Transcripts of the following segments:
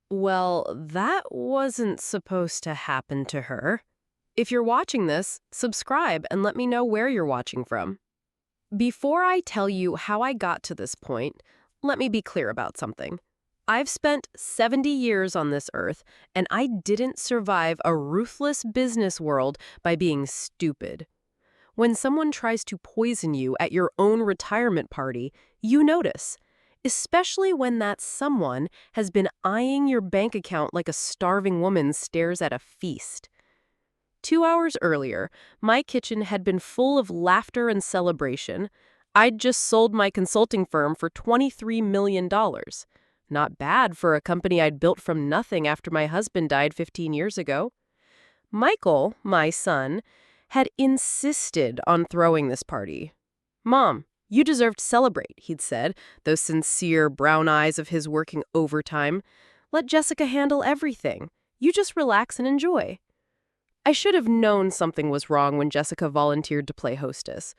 Well, that wasn't supposed to happen to her. If you're watching this, subscribe and let me know where you're watching from. Before I tell you how I got to this point, let me be clear about something. I've spent 70 years on this earth, and I didn't survive a ruthless business world by being stupid. When someone tries to poison you at your own retirement party, you notice, especially when that someone has been eyeing your bank account like a starving woman stares at a feast. 2 hours earlier, my kitchen had been full of laughter and celebration. I'd just sold my consulting firm for $23 million. Not bad for a company I'd built from nothing after my husband died 15 years ago. Michael, my son, had insisted on throwing this party. "Mom, you deserve to celebrate," he'd said, those sincere brown eyes of his working overtime. "Let Jessica handle everything. You just relax and enjoy." I should have known something was wrong when Jessica volunteered to play hostess.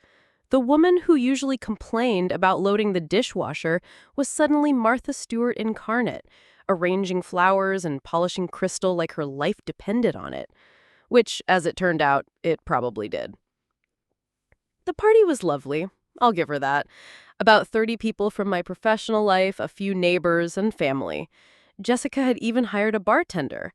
The woman who usually complained about loading the dishwasher was suddenly Martha Stewart incarnate, arranging flowers and polishing crystal like her life depended on it. Which, as it turned out, it probably did. The party was lovely. I'll give her that. About 30 people from my professional life, a few neighbors, and family. Jessica had even hired a bartender.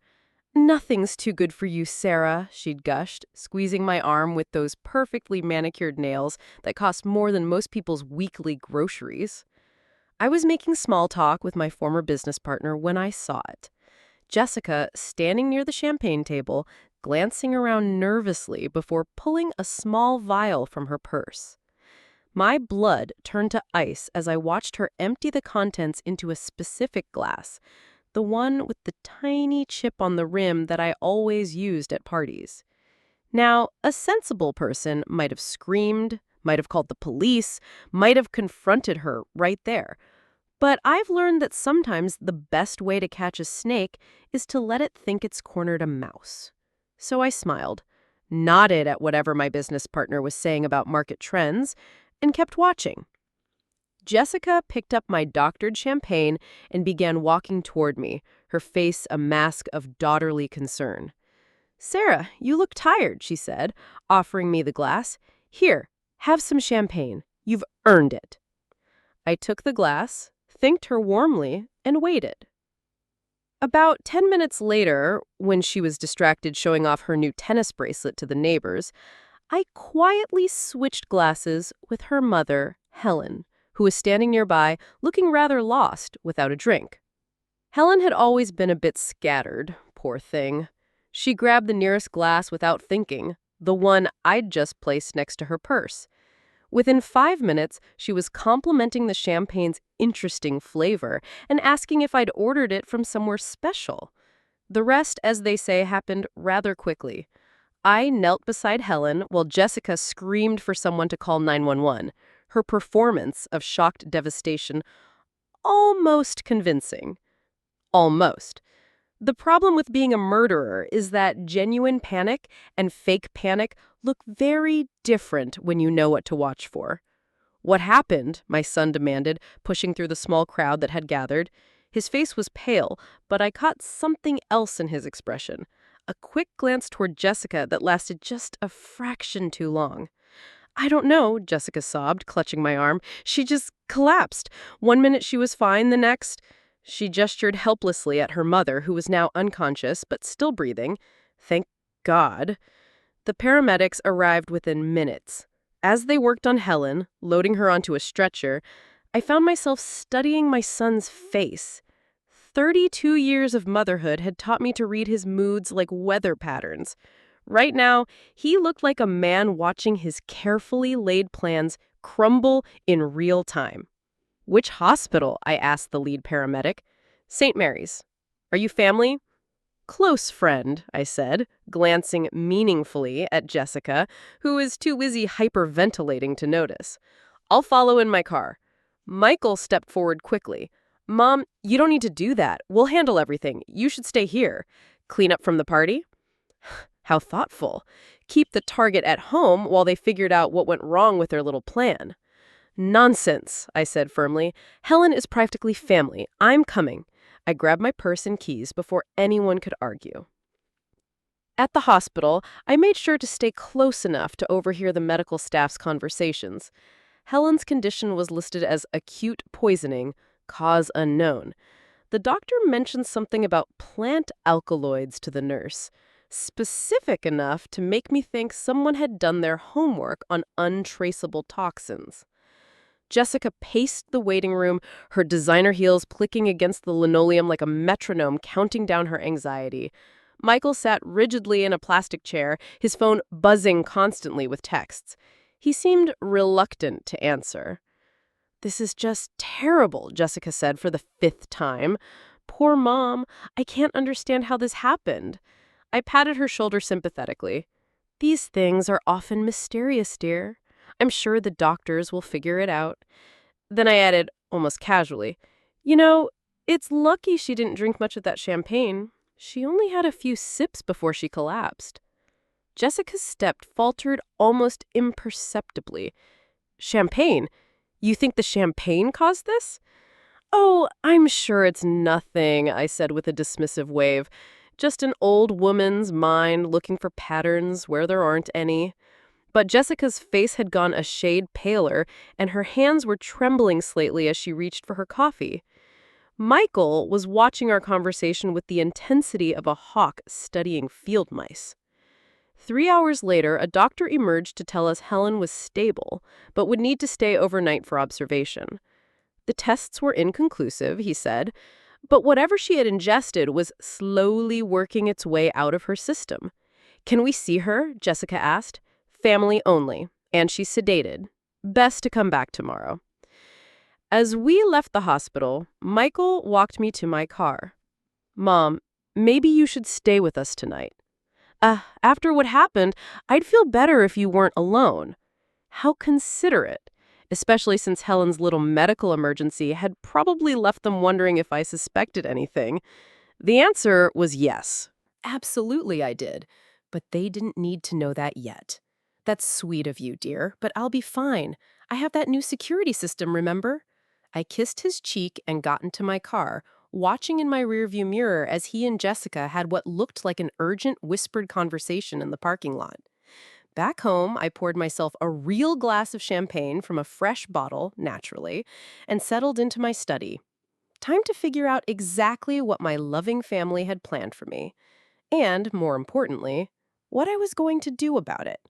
"Nothing's too good for you, Sarah," she'd gushed, squeezing my arm with those perfectly manicured nails that cost more than most people's weekly groceries. I was making small talk with my former business partner when I saw it. Jessica, standing near the champagne table, glancing around nervously before pulling a small vial from her purse. My blood turned to ice as I watched her empty the contents into a specific glass, the one with the tiny chip on the rim that I always used at parties. Now, a sensible person might have screamed, might have called the police, might have confronted her right there. But I've learned that sometimes the best way to catch a snake is to let it think it's cornered a mouse. So I smiled, nodded at whatever my business partner was saying about market trends, and kept watching. Jessica picked up my doctored champagne and began walking toward me, her face a mask of daughterly concern. "Sarah, you look tired," she said, offering me the glass. "Here, have some champagne. You've earned it." I took the glass, thanked her warmly, and waited. About 10 minutes later, when she was distracted showing off her new tennis bracelet to the neighbors, I quietly switched glasses with her mother, Helen, who was standing nearby, looking rather lost without a drink. Helen had always been a bit scattered, poor thing. She grabbed the nearest glass without thinking, the one I'd just placed next to her purse. Within 5 minutes, she was complimenting the champagne's interesting flavor and asking if I'd ordered it from somewhere special. The rest, as they say, happened rather quickly. I knelt beside Helen while Jessica screamed for someone to call 911, her performance of shocked devastation almost convincing. Almost. The problem with being a murderer is that genuine panic and fake panic look very different when you know what to watch for. "What happened?" my son demanded, pushing through the small crowd that had gathered. His face was pale, but I caught something else in his expression. A quick glance toward Jessica that lasted just a fraction too long. "I don't know," Jessica sobbed, clutching my arm. "She just collapsed. One minute she was fine, the next—" She gestured helplessly at her mother, who was now unconscious but still breathing. Thank God. The paramedics arrived within minutes. As they worked on Helen, loading her onto a stretcher, I found myself studying my son's face. 32 years of motherhood had taught me to read his moods like weather patterns. Right now, he looked like a man watching his carefully laid plans crumble in real time. "Which hospital?" I asked the lead paramedic. "St. Mary's. Are you family?" "Close friend," I said, glancing meaningfully at Jessica, who was too busy hyperventilating to notice. "I'll follow in my car." Michael stepped forward quickly. "Mom, you don't need to do that. We'll handle everything. You should stay here. Clean up from the party?" How thoughtful. Keep the target at home while they figured out what went wrong with their little plan. "Nonsense," I said firmly. "Helen is practically family. I'm coming. I grabbed my purse and keys before anyone could argue. At the hospital, I made sure to stay close enough to overhear the medical staff's conversations. Helen's condition was listed as acute poisoning, cause unknown. The doctor mentioned something about plant alkaloids to the nurse, specific enough to make me think someone had done their homework on untraceable toxins. Jessica paced the waiting room, her designer heels clicking against the linoleum like a metronome, counting down her anxiety. Michael sat rigidly in a plastic chair, his phone buzzing constantly with texts. He seemed reluctant to answer. "This is just terrible," Jessica said for the fifth time. "Poor Mom. I can't understand how this happened." I patted her shoulder sympathetically. "These things are often mysterious, dear. I'm sure the doctors will figure it out." Then I added, almost casually, "You know, it's lucky she didn't drink much of that champagne. She only had a few sips before she collapsed." Jessica's step faltered almost imperceptibly. "Champagne? You think the champagne caused this?" "Oh, I'm sure it's nothing," I said with a dismissive wave. "Just an old woman's mind looking for patterns where there aren't any." But Jessica's face had gone a shade paler, and her hands were trembling slightly as she reached for her coffee. Michael was watching our conversation with the intensity of a hawk studying field mice. 3 hours later, a doctor emerged to tell us Helen was stable, but would need to stay overnight for observation. The tests were inconclusive, he said, but whatever she had ingested was slowly working its way out of her system. "Can we see her?" Jessica asked. "Family only, and she's sedated. Best to come back tomorrow." As we left the hospital, Michael walked me to my car. "Mom, maybe you should stay with us tonight." After what happened, I'd feel better if you weren't alone." How considerate, especially since Helen's little medical emergency had probably left them wondering if I suspected anything. The answer was yes. "Absolutely I did, but they didn't need to know that yet." "That's sweet of you, dear, but I'll be fine. I have that new security system, remember?" I kissed his cheek and got into my car, watching in my rearview mirror as he and Jessica had what looked like an urgent whispered conversation in the parking lot. Back home, I poured myself a real glass of champagne from a fresh bottle, naturally, and settled into my study. Time to figure out exactly what my loving family had planned for me, and, more importantly, what I was going to do about it.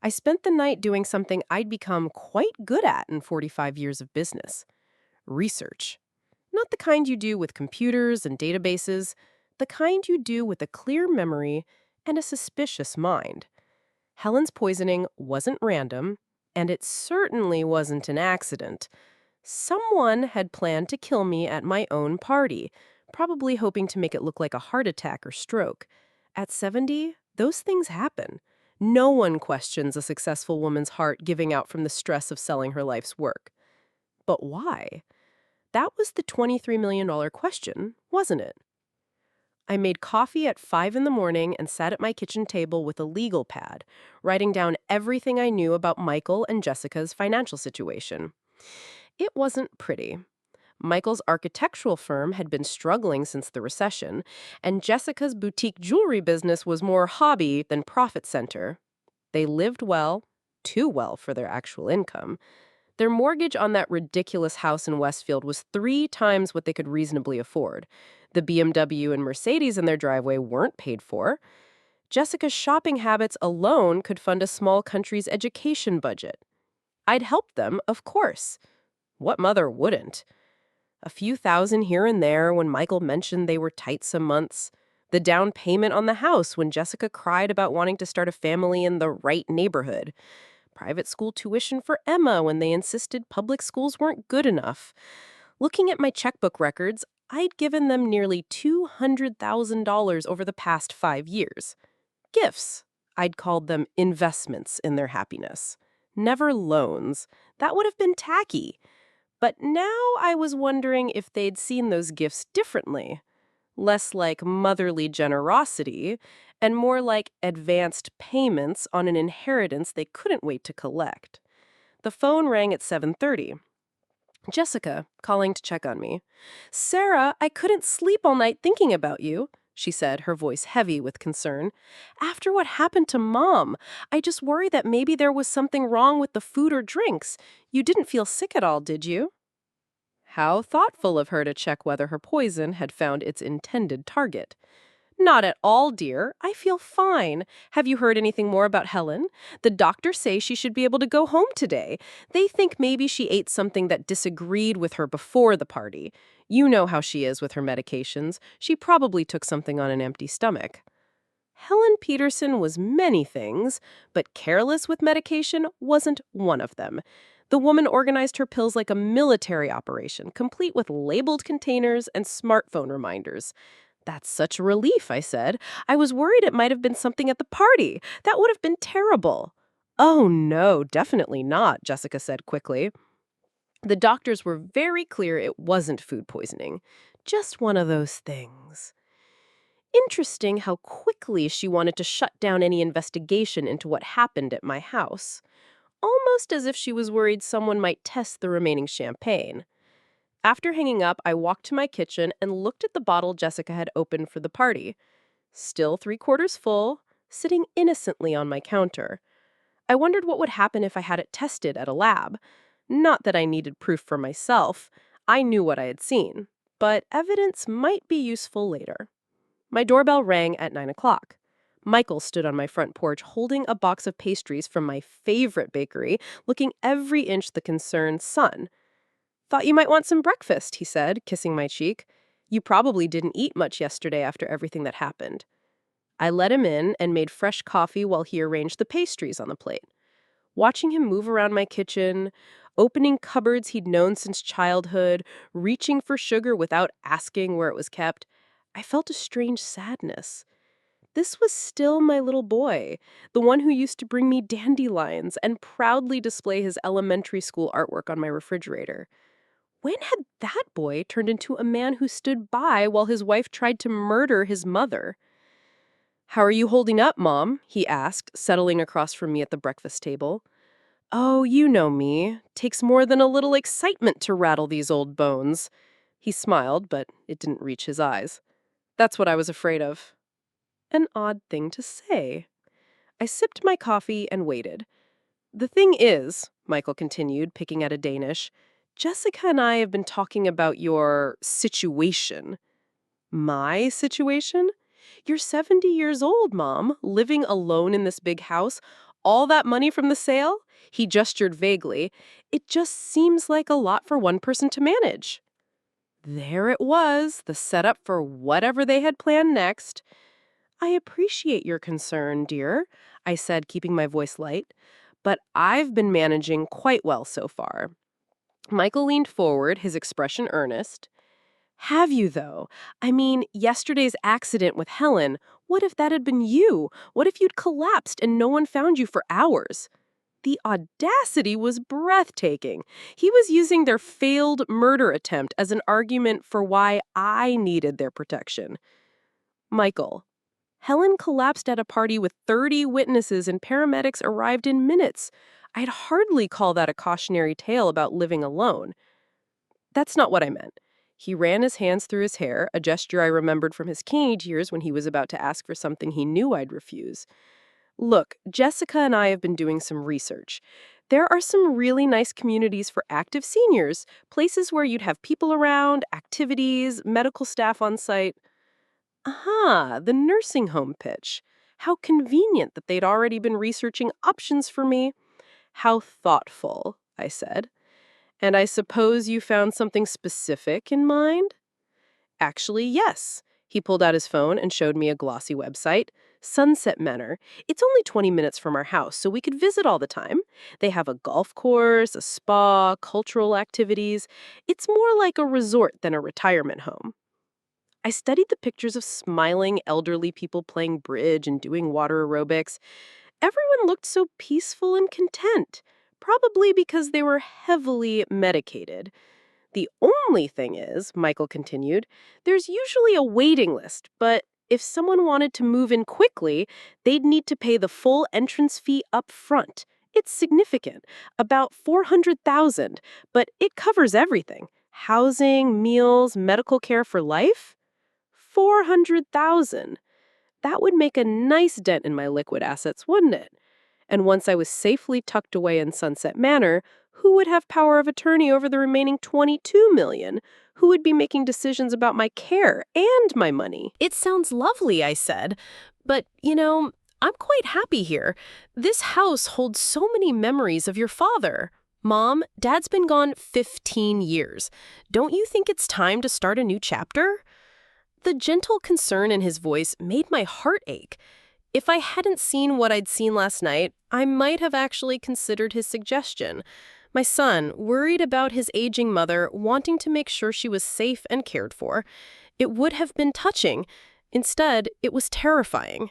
I spent the night doing something I'd become quite good at in 45 years of business: research. Not the kind you do with computers and databases, the kind you do with a clear memory and a suspicious mind. Helen's poisoning wasn't random, and it certainly wasn't an accident. Someone had planned to kill me at my own party, probably hoping to make it look like a heart attack or stroke. At 70, those things happen. No one questions a successful woman's heart giving out from the stress of selling her life's work. But why? That was the $23 million question, wasn't it? I made coffee at 5 in the morning and sat at my kitchen table with a legal pad, writing down everything I knew about Michael and Jessica's financial situation. It wasn't pretty. Michael's architectural firm had been struggling since the recession, and Jessica's boutique jewelry business was more hobby than profit center. They lived well, too well for their actual income. Their mortgage on that ridiculous house in Westfield was 3 times what they could reasonably afford. The BMW and Mercedes in their driveway weren't paid for. Jessica's shopping habits alone could fund a small country's education budget. I'd help them, of course. What mother wouldn't? A few thousand here and there when Michael mentioned they were tight some months. The down payment on the house when Jessica cried about wanting to start a family in the right neighborhood. Private school tuition for Emma when they insisted public schools weren't good enough. Looking at my checkbook records, I'd given them nearly $200,000 over the past 5 years. Gifts. I'd called them investments in their happiness. Never loans. That would have been tacky. But now I was wondering if they'd seen those gifts differently. Less like motherly generosity, and more like advanced payments on an inheritance they couldn't wait to collect. The phone rang at 7:30. Jessica, calling to check on me. Sarah, I couldn't sleep all night thinking about you, she said, her voice heavy with concern. After what happened to Mom, I just worry that maybe there was something wrong with the food or drinks. You didn't feel sick at all, did you? How thoughtful of her to check whether her poison had found its intended target. Not at all, dear. I feel fine. Have you heard anything more about Helen? The doctors say she should be able to go home today. They think maybe she ate something that disagreed with her before the party. You know how she is with her medications. She probably took something on an empty stomach. Helen Peterson was many things, but careless with medication wasn't one of them. The woman organized her pills like a military operation, complete with labeled containers and smartphone reminders. That's such a relief, I said. I was worried it might have been something at the party. That would have been terrible. Oh, no, definitely not, Jessica said quickly. The doctors were very clear it wasn't food poisoning. Just one of those things. Interesting how quickly she wanted to shut down any investigation into what happened at my house. Almost as if she was worried someone might test the remaining champagne. After hanging up, I walked to my kitchen and looked at the bottle Jessica had opened for the party. Still 3/4 full, sitting innocently on my counter. I wondered what would happen if I had it tested at a lab. Not that I needed proof for myself. I knew what I had seen. But evidence might be useful later. My doorbell rang at 9 o'clock. Michael stood on my front porch holding a box of pastries from my favorite bakery, looking every inch the concerned son. Thought you might want some breakfast, he said, kissing my cheek. You probably didn't eat much yesterday after everything that happened. I let him in and made fresh coffee while he arranged the pastries on the plate. Watching him move around my kitchen, opening cupboards he'd known since childhood, reaching for sugar without asking where it was kept, I felt a strange sadness. This was still my little boy, the one who used to bring me dandelions and proudly display his elementary school artwork on my refrigerator. When had that boy turned into a man who stood by while his wife tried to murder his mother? How are you holding up, Mom? He asked, settling across from me at the breakfast table. Oh, you know me. Takes more than a little excitement to rattle these old bones. He smiled, but it didn't reach his eyes. That's what I was afraid of. An odd thing to say. I sipped my coffee and waited. The thing is, Michael continued, picking at a Danish, Jessica and I have been talking about your situation. My situation? You're 70 years old, Mom, living alone in this big house. All that money from the sale? He gestured vaguely. It just seems like a lot for one person to manage. There it was, the setup for whatever they had planned next. I appreciate your concern, dear, I said, keeping my voice light, but I've been managing quite well so far. Michael leaned forward, his expression earnest. Have you, though? I mean, yesterday's accident with Helen, what if that had been you? What if you'd collapsed and no one found you for hours? The audacity was breathtaking. He was using their failed murder attempt as an argument for why I needed their protection. Michael, Helen collapsed at a party with 30 witnesses and paramedics arrived in minutes. I'd hardly call that a cautionary tale about living alone. That's not what I meant. He ran his hands through his hair, a gesture I remembered from his teenage years when he was about to ask for something he knew I'd refuse. Look, Jessica and I have been doing some research. There are some really nice communities for active seniors, places where you'd have people around, activities, medical staff on site. Aha, the nursing home pitch. How convenient that they'd already been researching options for me. How thoughtful, I said. And I suppose you found something specific in mind? Actually, yes. He pulled out his phone and showed me a glossy website. Sunset Manor. It's only 20 minutes from our house, so we could visit all the time. They have a golf course, a spa, cultural activities. It's more like a resort than a retirement home. I studied the pictures of smiling elderly people playing bridge and doing water aerobics. Everyone looked so peaceful and content, probably because they were heavily medicated. The only thing is, Michael continued, there's usually a waiting list, but if someone wanted to move in quickly, they'd need to pay the full entrance fee up front, It's significant, about 400,000, but it covers everything. Housing, meals, medical care for life? 400,000. That would make a nice dent in my liquid assets, wouldn't it? And once I was safely tucked away in Sunset Manor, who would have power of attorney over the remaining 22 million? Who would be making decisions about my care and my money? It sounds lovely, I said. But, I'm quite happy here. This house holds so many memories of your father. Mom, Dad's been gone 15 years. Don't you think it's time to start a new chapter? The gentle concern in his voice made my heart ache. If I hadn't seen what I'd seen last night, I might have actually considered his suggestion. My son, worried about his aging mother, wanting to make sure she was safe and cared for. It would have been touching. Instead, it was terrifying.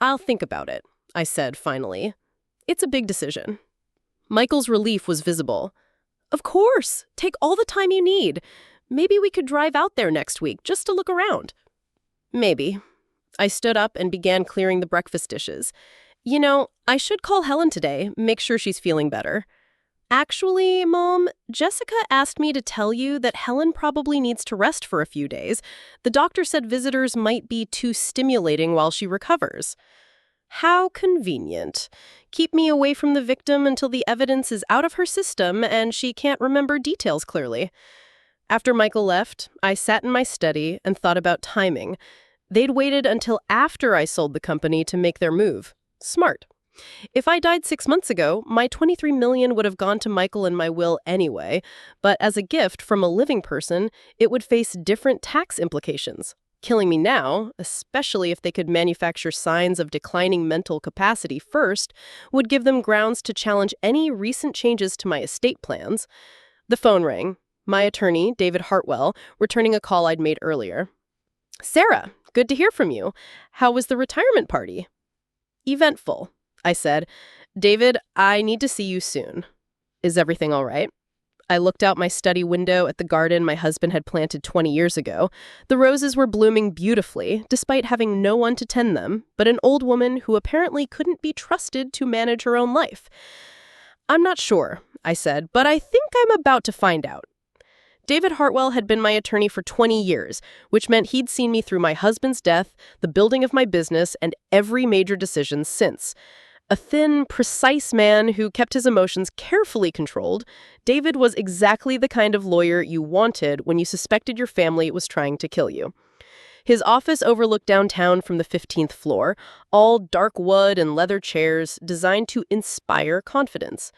I'll think about it, I said finally. It's a big decision. Michael's relief was visible. Of course, take all the time you need. Maybe we could drive out there next week just to look around. Maybe. I stood up and began clearing the breakfast dishes. I should call Helen today, make sure she's feeling better. Actually, Mom, Jessica asked me to tell you that Helen probably needs to rest for a few days. The doctor said visitors might be too stimulating while she recovers. How convenient. Keep me away from the victim until the evidence is out of her system and she can't remember details clearly. After Michael left, I sat in my study and thought about timing. They'd waited until after I sold the company to make their move. Smart. If I died 6 months ago, my $23 million would have gone to Michael in my will anyway, but as a gift from a living person, it would face different tax implications. Killing me now, especially if they could manufacture signs of declining mental capacity first, would give them grounds to challenge any recent changes to my estate plans. The phone rang. My attorney, David Hartwell, returning a call I'd made earlier. Sarah, good to hear from you. How was the retirement party? Eventful, I said. David, I need to see you soon. Is everything all right? I looked out my study window at the garden my husband had planted 20 years ago. The roses were blooming beautifully, despite having no one to tend them, but an old woman who apparently couldn't be trusted to manage her own life. I'm not sure, I said, but I think I'm about to find out. David Hartwell had been my attorney for 20 years, which meant he'd seen me through my husband's death, the building of my business, and every major decision since. A thin, precise man who kept his emotions carefully controlled, David was exactly the kind of lawyer you wanted when you suspected your family was trying to kill you. His office overlooked downtown from the 15th floor, all dark wood and leather chairs designed to inspire confidence.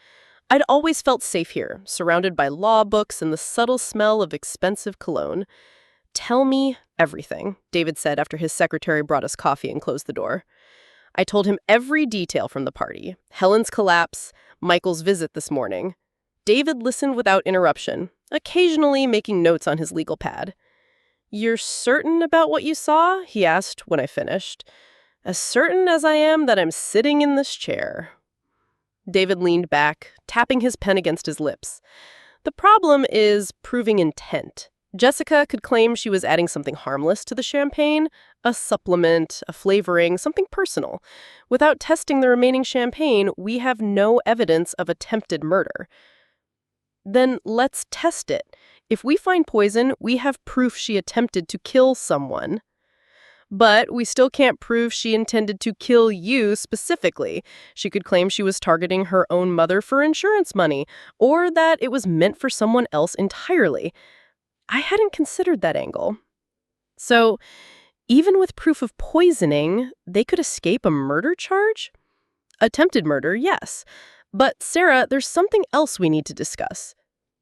I'd always felt safe here, surrounded by law books and the subtle smell of expensive cologne. Tell me everything, David said after his secretary brought us coffee and closed the door. I told him every detail from the party, Helen's collapse, Michael's visit this morning. David listened without interruption, occasionally making notes on his legal pad. You're certain about what you saw? He asked when I finished. As certain as I am that I'm sitting in this chair. David leaned back, tapping his pen against his lips. The problem is proving intent. Jessica could claim she was adding something harmless to the champagne, a supplement, a flavoring, something personal. Without testing the remaining champagne, we have no evidence of attempted murder. Then let's test it. If we find poison, we have proof she attempted to kill someone. But we still can't prove she intended to kill you specifically. She could claim she was targeting her own mother for insurance money, or that it was meant for someone else entirely. I hadn't considered that angle. So, even with proof of poisoning, they could escape a murder charge? Attempted murder, yes. But, Sarah, there's something else we need to discuss.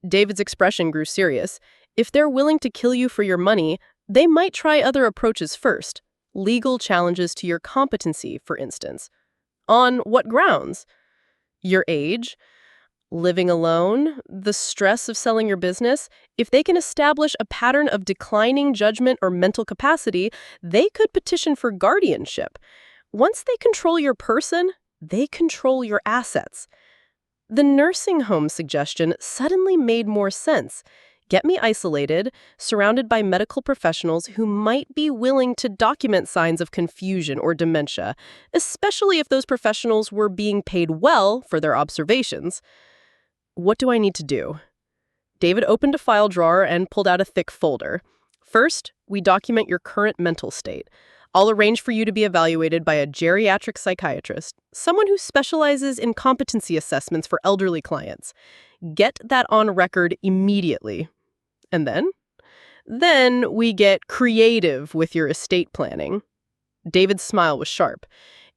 David's expression grew serious. If they're willing to kill you for your money, they might try other approaches first. Legal challenges to your competency, for instance. On what grounds? Your age? Living alone? The stress of selling your business? If they can establish a pattern of declining judgment or mental capacity, they could petition for guardianship. Once they control your person, they control your assets. The nursing home suggestion suddenly made more sense. Get me isolated, surrounded by medical professionals who might be willing to document signs of confusion or dementia, especially if those professionals were being paid well for their observations. What do I need to do? David opened a file drawer and pulled out a thick folder. First, we document your current mental state. I'll arrange for you to be evaluated by a geriatric psychiatrist, someone who specializes in competency assessments for elderly clients. Get that on record immediately. And then? Then we get creative with your estate planning. David's smile was sharp.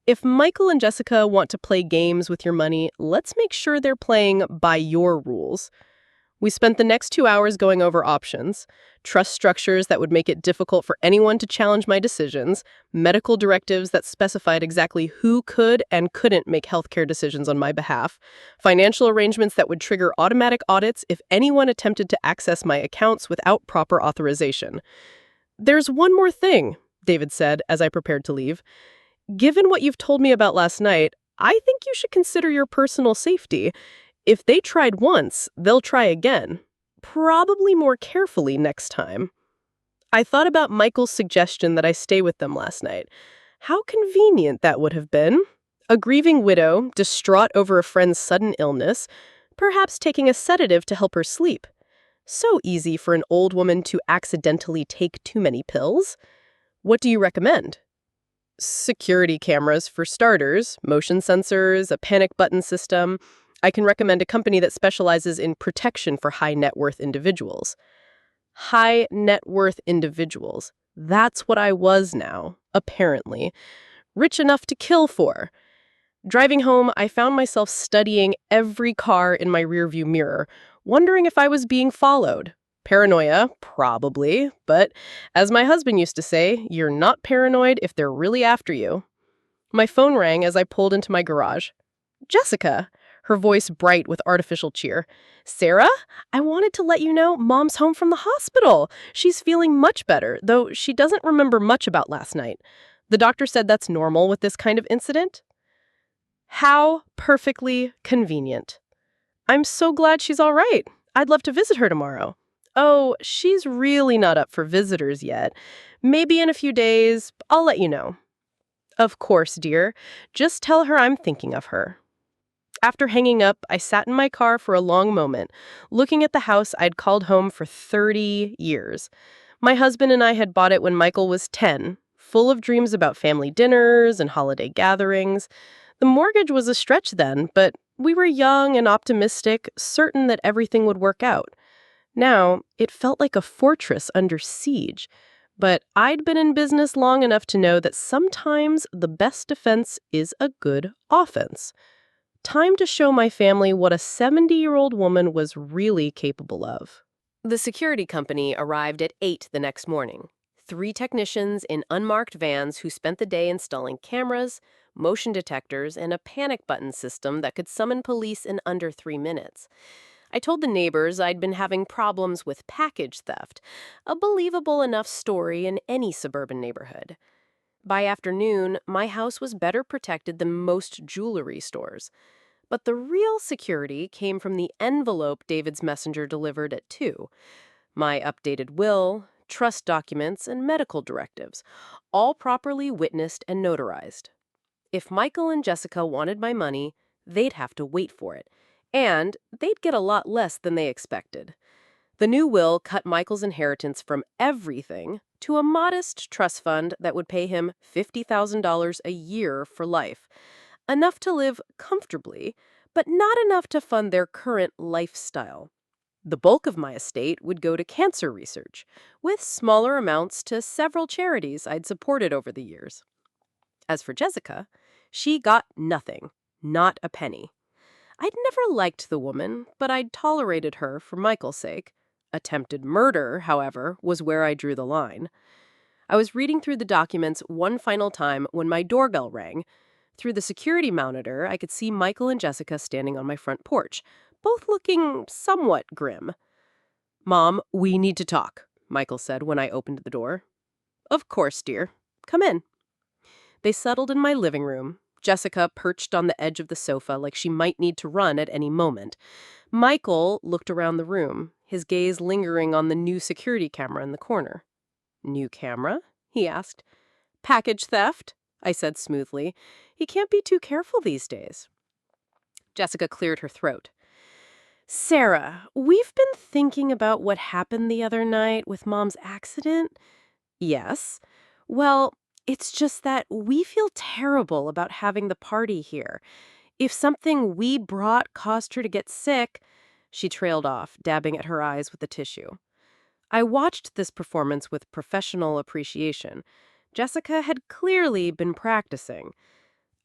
If Michael and Jessica want to play games with your money, let's make sure they're playing by your rules. We spent the next 2 hours going over options, trust structures that would make it difficult for anyone to challenge my decisions, medical directives that specified exactly who could and couldn't make healthcare decisions on my behalf, financial arrangements that would trigger automatic audits if anyone attempted to access my accounts without proper authorization. "There's one more thing," David said as I prepared to leave. "Given what you've told me about last night, I think you should consider your personal safety. If they tried once, they'll try again. Probably more carefully next time." I thought about Michael's suggestion that I stay with them last night. How convenient that would have been. A grieving widow, distraught over a friend's sudden illness, perhaps taking a sedative to help her sleep. So easy for an old woman to accidentally take too many pills. What do you recommend? Security cameras for starters, motion sensors, a panic button system. I can recommend a company that specializes in protection for high net worth individuals. High net worth individuals. That's what I was now, apparently. Rich enough to kill for. Driving home, I found myself studying every car in my rearview mirror, wondering if I was being followed. Paranoia, probably, but as my husband used to say, you're not paranoid if they're really after you. My phone rang as I pulled into my garage. "Jessica," her voice bright with artificial cheer. "Sarah, I wanted to let you know Mom's home from the hospital. She's feeling much better, though she doesn't remember much about last night. The doctor said that's normal with this kind of incident." How perfectly convenient. "I'm so glad she's all right. I'd love to visit her tomorrow." "Oh, she's really not up for visitors yet. Maybe in a few days. I'll let you know." "Of course, dear. Just tell her I'm thinking of her." After hanging up, I sat in my car for a long moment, looking at the house I'd called home for 30 years. My husband and I had bought it when Michael was 10, full of dreams about family dinners and holiday gatherings. The mortgage was a stretch then, but we were young and optimistic, certain that everything would work out. Now, it felt like a fortress under siege. But I'd been in business long enough to know that sometimes the best defense is a good offense. Time to show my family what a 70-year-old woman was really capable of. The security company arrived at 8 the next morning. 3 technicians in unmarked vans who spent the day installing cameras, motion detectors, and a panic button system that could summon police in under 3 minutes. I told the neighbors I'd been having problems with package theft, a believable enough story in any suburban neighborhood. By afternoon, my house was better protected than most jewelry stores. But the real security came from the envelope David's messenger delivered at 2. My updated will, trust documents, and medical directives, all properly witnessed and notarized. If Michael and Jessica wanted my money, they'd have to wait for it. And they'd get a lot less than they expected. The new will cut Michael's inheritance from everything to a modest trust fund that would pay him $50,000 a year for life. Enough to live comfortably, but not enough to fund their current lifestyle. The bulk of my estate would go to cancer research, with smaller amounts to several charities I'd supported over the years. As for Jessica, she got nothing, not a penny. I'd never liked the woman, but I'd tolerated her for Michael's sake. Attempted murder, however, was where I drew the line. I was reading through the documents one final time when my doorbell rang. Through the security monitor, I could see Michael and Jessica standing on my front porch, both looking somewhat grim. "Mom, we need to talk," Michael said when I opened the door. "Of course, dear. Come in." They settled in my living room, Jessica perched on the edge of the sofa like she might need to run at any moment. Michael looked around the room, his gaze lingering on the new security camera in the corner. New camera? He asked. Package theft? I said smoothly. He can't be too careful these days. Jessica cleared her throat. Sarah, we've been thinking about what happened the other night with Mom's accident. Yes. Well, it's just that we feel terrible about having the party here. If something we brought caused her to get sick, she trailed off, dabbing at her eyes with a tissue. I watched this performance with professional appreciation. Jessica had clearly been practicing.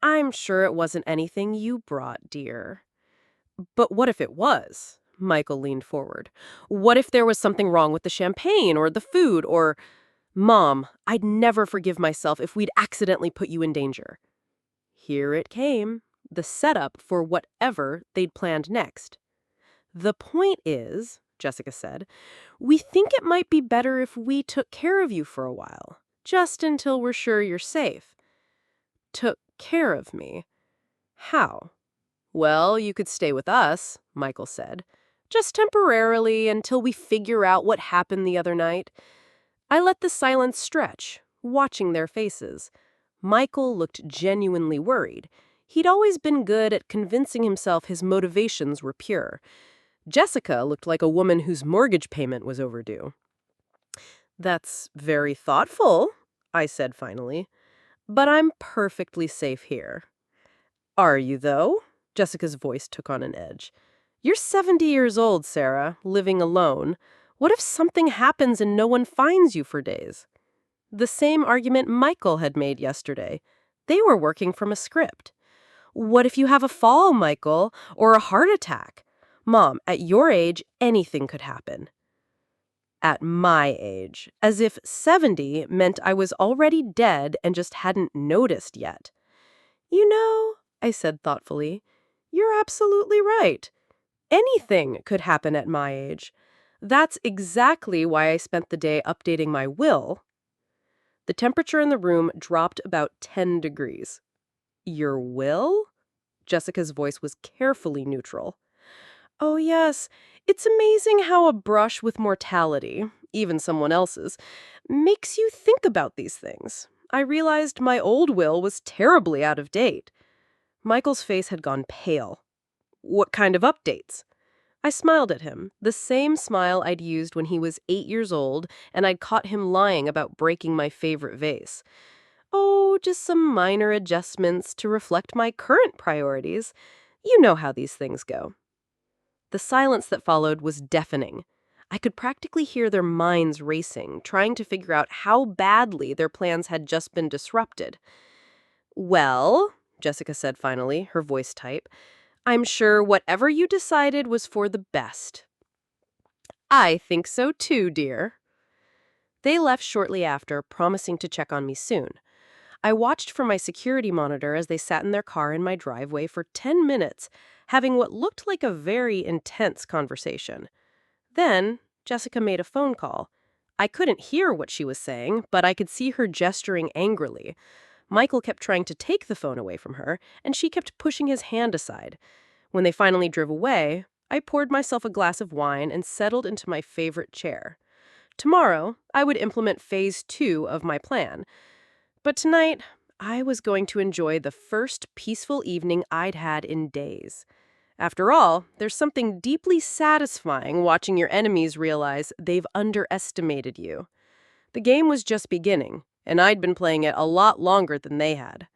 I'm sure it wasn't anything you brought, dear. But what if it was? Michael leaned forward. What if there was something wrong with the champagne or the food or... Mom, I'd never forgive myself if we'd accidentally put you in danger. Here it came, the setup for whatever they'd planned next. The point is, Jessica said, we think it might be better if we took care of you for a while, just until we're sure you're safe. Took care of me? How? Well, you could stay with us, Michael said. Just temporarily until we figure out what happened the other night. I let the silence stretch, watching their faces. Michael looked genuinely worried. He'd always been good at convincing himself his motivations were pure. Jessica looked like a woman whose mortgage payment was overdue. That's very thoughtful, I said finally. But I'm perfectly safe here. Are you, though? Jessica's voice took on an edge. You're 70 years old, Sarah, living alone. What if something happens and no one finds you for days? The same argument Michael had made yesterday. They were working from a script. What if you have a fall, Michael, or a heart attack? Mom, at your age, anything could happen. At my age, as if 70 meant I was already dead and just hadn't noticed yet. You know, I said thoughtfully, you're absolutely right. Anything could happen at my age. That's exactly why I spent the day updating my will. The temperature in the room dropped about 10 degrees. Your will? Jessica's voice was carefully neutral. Oh, yes. It's amazing how a brush with mortality, even someone else's, makes you think about these things. I realized my old will was terribly out of date. Michael's face had gone pale. What kind of updates? I smiled at him, the same smile I'd used when he was 8 years old and I'd caught him lying about breaking my favorite vase. Oh, just some minor adjustments to reflect my current priorities. You know how these things go. The silence that followed was deafening. I could practically hear their minds racing, trying to figure out how badly their plans had just been disrupted. Well, Jessica said finally, her voice tight, I'm sure whatever you decided was for the best. I think so too, dear. They left shortly after, promising to check on me soon. I watched from my security monitor as they sat in their car in my driveway for 10 minutes, having what looked like a very intense conversation. Then, Jessica made a phone call. I couldn't hear what she was saying, but I could see her gesturing angrily. Michael kept trying to take the phone away from her, and she kept pushing his hand aside. When they finally drove away, I poured myself a glass of wine and settled into my favorite chair. Tomorrow, I would implement phase 2 of my plan. But tonight, I was going to enjoy the first peaceful evening I'd had in days. After all, there's something deeply satisfying watching your enemies realize they've underestimated you. The game was just beginning, and I'd been playing it a lot longer than they had.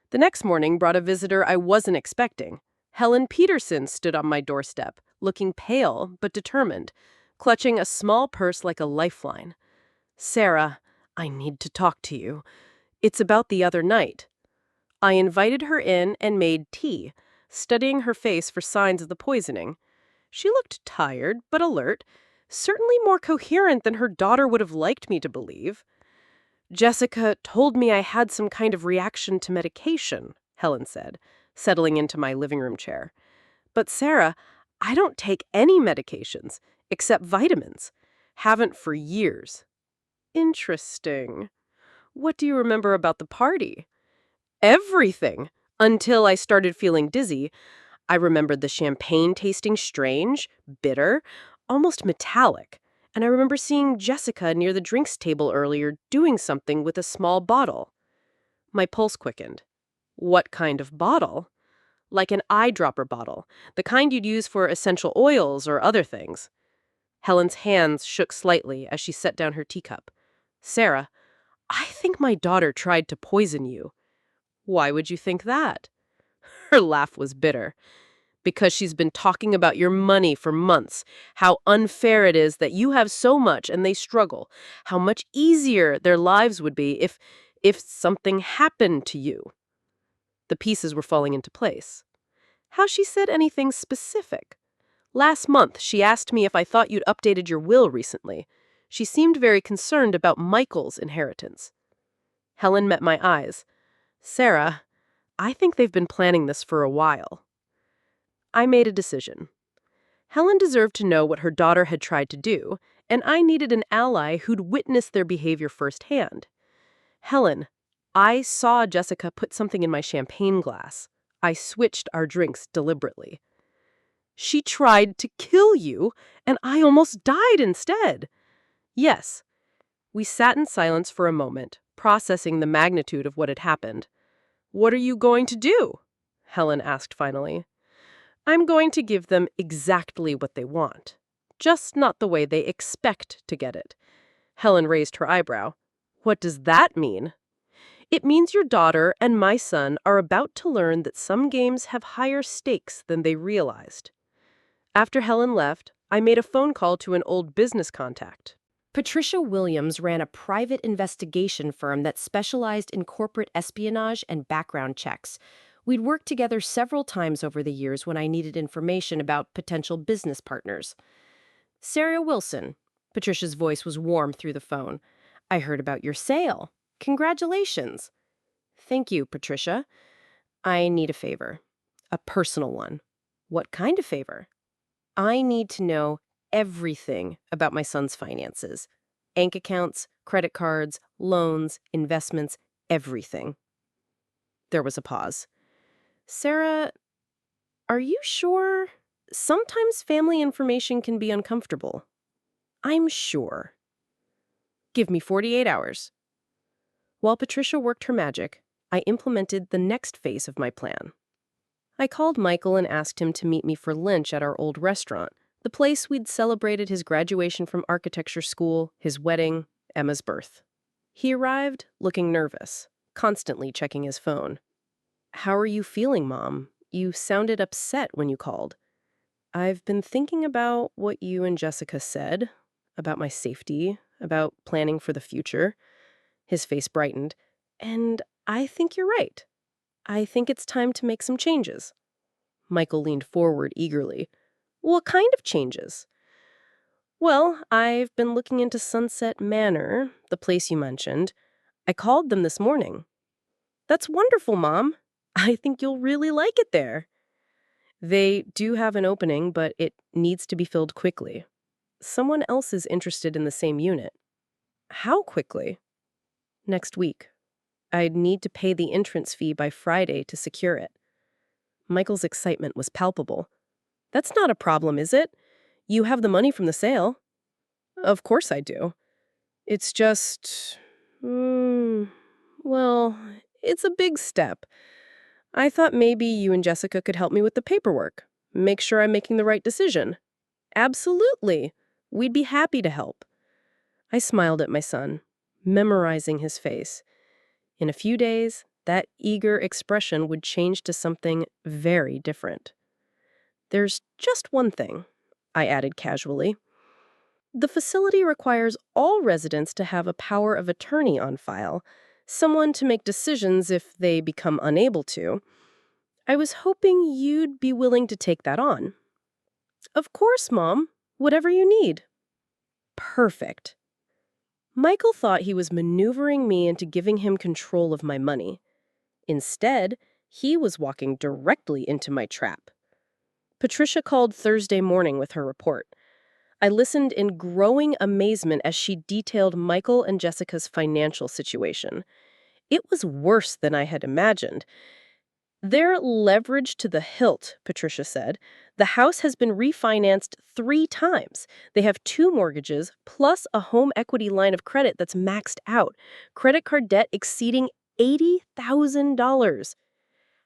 The next morning brought a visitor I wasn't expecting. Helen Peterson stood on my doorstep, looking pale but determined, clutching a small purse like a lifeline. Sarah, I need to talk to you. It's about the other night. I invited her in and made tea, studying her face for signs of the poisoning. She looked tired but alert, certainly more coherent than her daughter would have liked me to believe. Jessica told me I had some kind of reaction to medication, Helen said, settling into my living room chair. But Sarah, I don't take any medications, except vitamins. Haven't for years. Interesting. What do you remember about the party? Everything, until I started feeling dizzy. I remembered the champagne tasting strange, bitter, almost metallic. And I remember seeing Jessica near the drinks table earlier doing something with a small bottle. My pulse quickened. What kind of bottle? Like an eyedropper bottle, the kind you'd use for essential oils or other things. Helen's hands shook slightly as she set down her teacup. Sarah, I think my daughter tried to poison you. Why would you think that? Her laugh was bitter. Because she's been talking about your money for months, how unfair it is that you have so much and they struggle, how much easier their lives would be if something happened to you. The pieces were falling into place. How she said anything specific? Last month, she asked me if I thought you'd updated your will recently. She seemed very concerned about Michael's inheritance. Helen met my eyes. Sarah, I think they've been planning this for a while. I made a decision. Helen deserved to know what her daughter had tried to do, and I needed an ally who'd witnessed their behavior firsthand. Helen, I saw Jessica put something in my champagne glass. I switched our drinks deliberately. She tried to kill you, and I almost died instead. Yes. We sat in silence for a moment, processing the magnitude of what had happened. What are you going to do? Helen asked finally. I'm going to give them exactly what they want, just not the way they expect to get it. Helen raised her eyebrow. What does that mean? It means your daughter and my son are about to learn that some games have higher stakes than they realized. After Helen left, I made a phone call to an old business contact. Patricia Williams ran a private investigation firm that specialized in corporate espionage and background checks. We'd worked together several times over the years when I needed information about potential business partners. Sarah Wilson. Patricia's voice was warm through the phone. I heard about your sale. Congratulations. Thank you, Patricia. I need a favor. A personal one. What kind of favor? I need to know everything about my son's finances. Bank accounts, credit cards, loans, investments, everything. There was a pause. Sarah, are you sure? Sometimes family information can be uncomfortable. I'm sure. Give me 48 hours. While Patricia worked her magic, I implemented the next phase of my plan. I called Michael and asked him to meet me for lunch at our old restaurant, the place we'd celebrated his graduation from architecture school, his wedding, Emma's birth. He arrived looking nervous, constantly checking his phone. How are you feeling, Mom? You sounded upset when you called. I've been thinking about what you and Jessica said, about my safety, about planning for the future. His face brightened. And I think you're right. I think it's time to make some changes. Michael leaned forward eagerly. What kind of changes? Well, I've been looking into Sunset Manor, the place you mentioned. I called them this morning. That's wonderful, Mom. I think you'll really like it there. They do have an opening, but it needs to be filled quickly. Someone else is interested in the same unit. How quickly? Next week. I'd need to pay the entrance fee by Friday to secure it. Michael's excitement was palpable. That's not a problem, is it? You have the money from the sale. Of course I do. It's just... well, it's a big step. I thought maybe you and Jessica could help me with the paperwork. Make sure I'm making the right decision. Absolutely. We'd be happy to help. I smiled at my son, memorizing his face. In a few days, that eager expression would change to something very different. There's just one thing, I added casually. The facility requires all residents to have a power of attorney on file, someone to make decisions if they become unable to. I was hoping you'd be willing to take that on. Of course, Mom. Whatever you need. Perfect. Michael thought he was maneuvering me into giving him control of my money. Instead, he was walking directly into my trap. Patricia called Thursday morning with her report. I listened in growing amazement as she detailed Michael and Jessica's financial situation. It was worse than I had imagined. They're leveraged to the hilt, Patricia said. The house has been refinanced 3 times. They have 2 mortgages, plus a home equity line of credit that's maxed out. Credit card debt exceeding $80,000.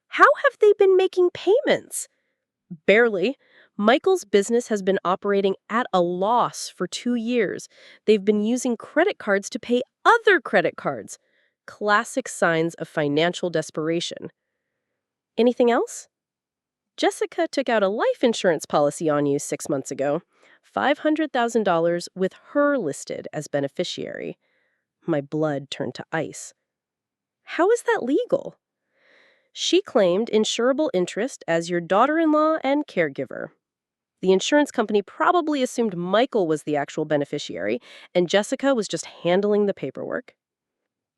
How have they been making payments? Barely. Michael's business has been operating at a loss for 2 years. They've been using credit cards to pay other credit cards. Classic signs of financial desperation. Anything else? Jessica took out a life insurance policy on you 6 months ago. $500,000 with her listed as beneficiary. My blood turned to ice. How is that legal? She claimed insurable interest as your daughter-in-law and caregiver. The insurance company probably assumed Michael was the actual beneficiary, and Jessica was just handling the paperwork.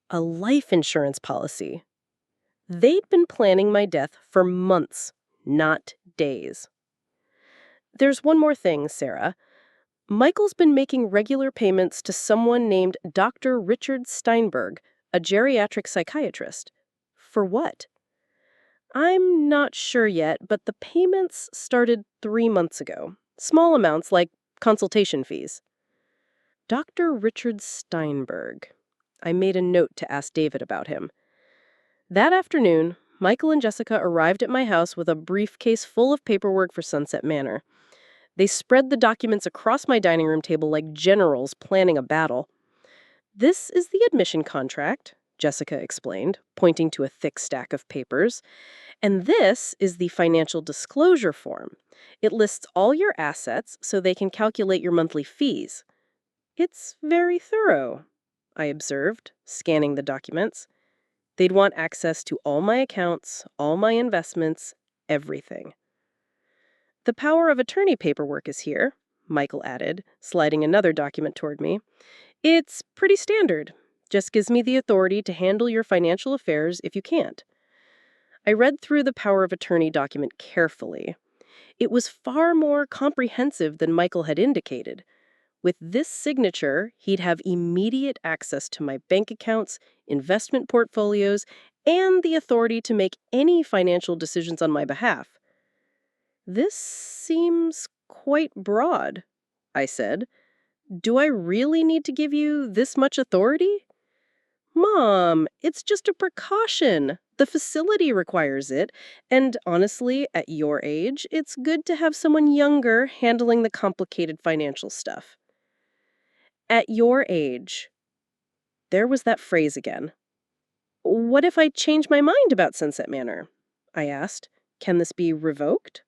A life insurance policy. They'd been planning my death for months, not days. There's one more thing, Sarah. Michael's been making regular payments to someone named Dr. Richard Steinberg, a geriatric psychiatrist. For what? I'm not sure yet, but the payments started 3 months ago. Small amounts like consultation fees. Dr. Richard Steinberg. I made a note to ask David about him. That afternoon, Michael and Jessica arrived at my house with a briefcase full of paperwork for Sunset Manor. They spread the documents across my dining room table like generals planning a battle. This is the admission contract, Jessica explained, pointing to a thick stack of papers. And this is the financial disclosure form. It lists all your assets so they can calculate your monthly fees. It's very thorough, I observed, scanning the documents. They'd want access to all my accounts, all my investments, everything. The power of attorney paperwork is here, Michael added, sliding another document toward me. It's pretty standard. Just gives me the authority to handle your financial affairs if you can't. I read through the power of attorney document carefully. It was far more comprehensive than Michael had indicated. With this signature, he'd have immediate access to my bank accounts, investment portfolios, and the authority to make any financial decisions on my behalf. This seems quite broad, I said. Do I really need to give you this much authority? Mom, it's just a precaution. The facility requires it, and honestly, at your age, it's good to have someone younger handling the complicated financial stuff. At your age. There was that phrase again. What if I change my mind about Sunset Manor? I asked. Can this be revoked?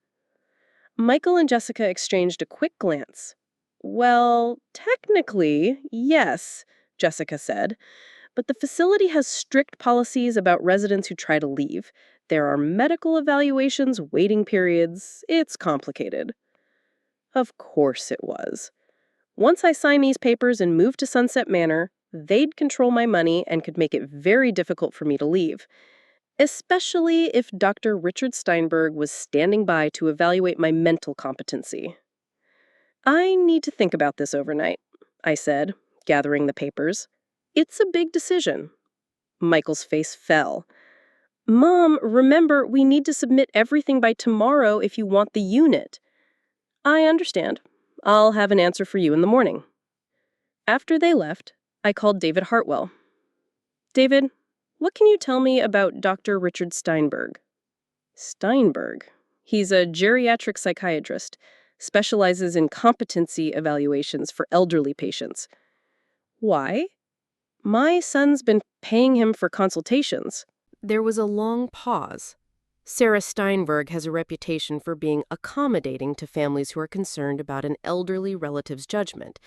Michael and Jessica exchanged a quick glance. Well, technically, yes, Jessica said. But the facility has strict policies about residents who try to leave. There are medical evaluations, waiting periods. It's complicated. Of course it was. Once I signed these papers and moved to Sunset Manor, they'd control my money and could make it very difficult for me to leave. Especially if Dr. Richard Steinberg was standing by to evaluate my mental competency. I need to think about this overnight, I said, gathering the papers. It's a big decision. Michael's face fell. Mom, remember, we need to submit everything by tomorrow if you want the unit. I understand. I'll have an answer for you in the morning. After they left, I called David Hartwell. David, what can you tell me about Dr. Richard Steinberg? Steinberg? He's a geriatric psychiatrist, specializes in competency evaluations for elderly patients. Why? My son's been paying him for consultations. There was a long pause. Sarah Steinberg has a reputation for being accommodating to families who are concerned about an elderly relative's judgment.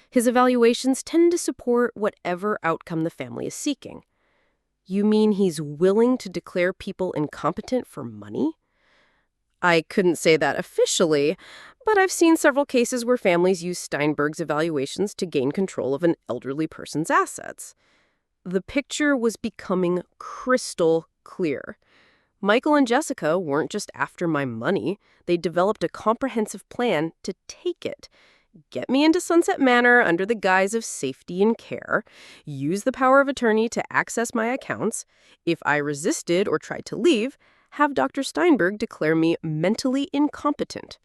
His evaluations tend to support whatever outcome the family is seeking. You mean he's willing to declare people incompetent for money? I couldn't say that officially, but I've seen several cases where families use Steinberg's evaluations to gain control of an elderly person's assets. The picture was becoming crystal clear. Michael and Jessica weren't just after my money. They developed a comprehensive plan to take it. Get me into Sunset Manor under the guise of safety and care, use the power of attorney to access my accounts. If I resisted or tried to leave, have Dr. Steinberg declare me mentally incompetent.